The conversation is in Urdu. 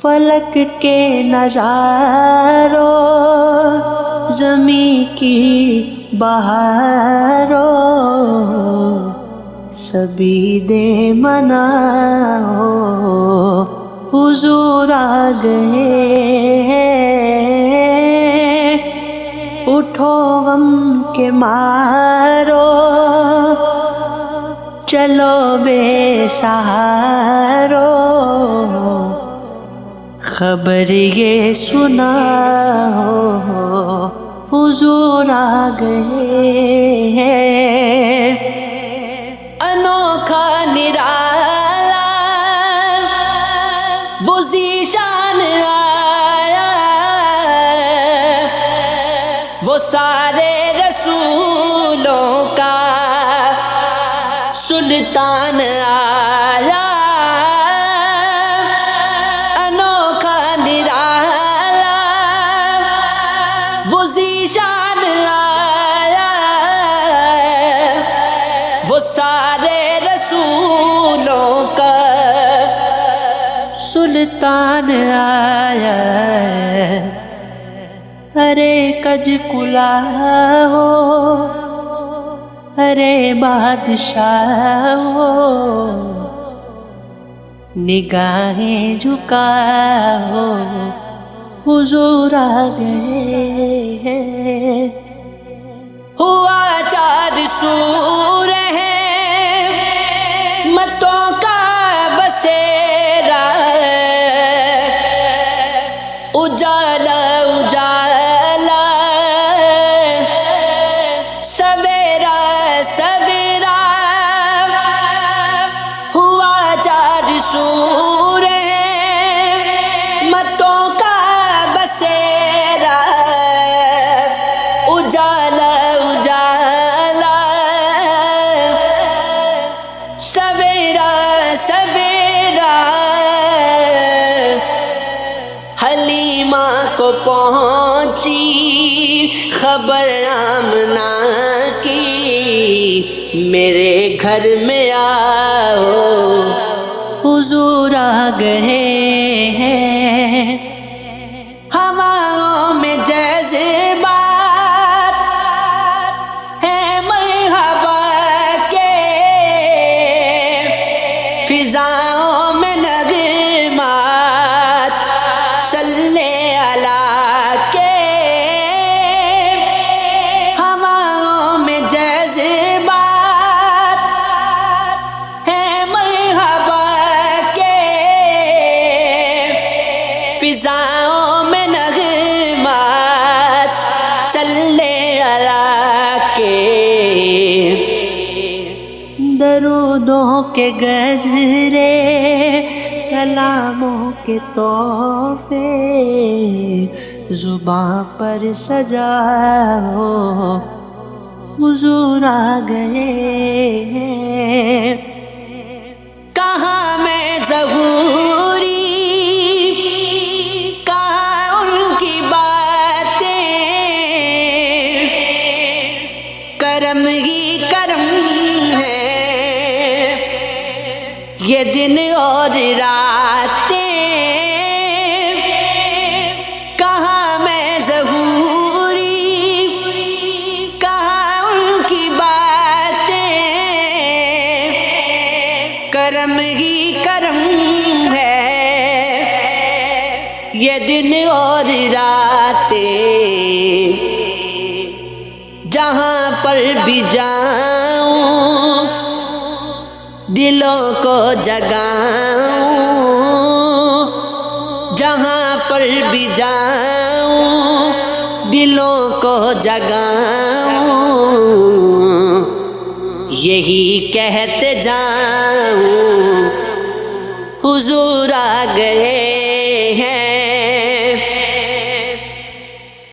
فلک کے نظاروں زمیں کی بہاروں سبھی دے منا ہو حضور آ گئے اٹھو غم کے مارو چلو بے سہارو خبر یہ سنا ہو حضور آ گئے انوکھا نرالا وہ ذیشان آیا وہ سارے رسولوں کا سلطان آیا انوکھا نرالا وہ ذیشان آیا وہ سارے رسولوں کا سلطان آیا ارے کج کلا ہو ارے بادشاہ ہو نگاہیں جھکاؤ حضور آ گئے ہوا چار سور ہے متوں کا بسیرا اجالا اجالا سویرا سویرا ہوا چار سور ہے متوں کا بسیرا اجالا اجالا سویرا سویرا حلیمہ کو پہنچی خبر آمنہ کی میرے گھر میں آؤ حضور آ گئے ہیں ہواؤں میں جذبات ہے مرحبا کے فضاؤں میں نغمات صلی اللہ کے ہواؤں میں جذبات ہے مرحبا کے فضاؤں میں نغمات صلی اللہ کے درودوں کے گجرے سلاموں کے تحفے زباں پر سجاؤ حضور آ گئے کہاں میں ظہوری کہاں ان کی باتیں کرم ہی کرم ہے یہ دن اور راتیں کہاں میں ظہوری کہاں ان کی باتیں کرم ہی کرم ہے یہ دن اور راتیں جہاں پر بھی جاؤں دلوں کو جگاؤں جہاں پر بھی جاؤں دلوں کو جگاؤں یہی کہتے جاؤں حضور آ گئے ہیں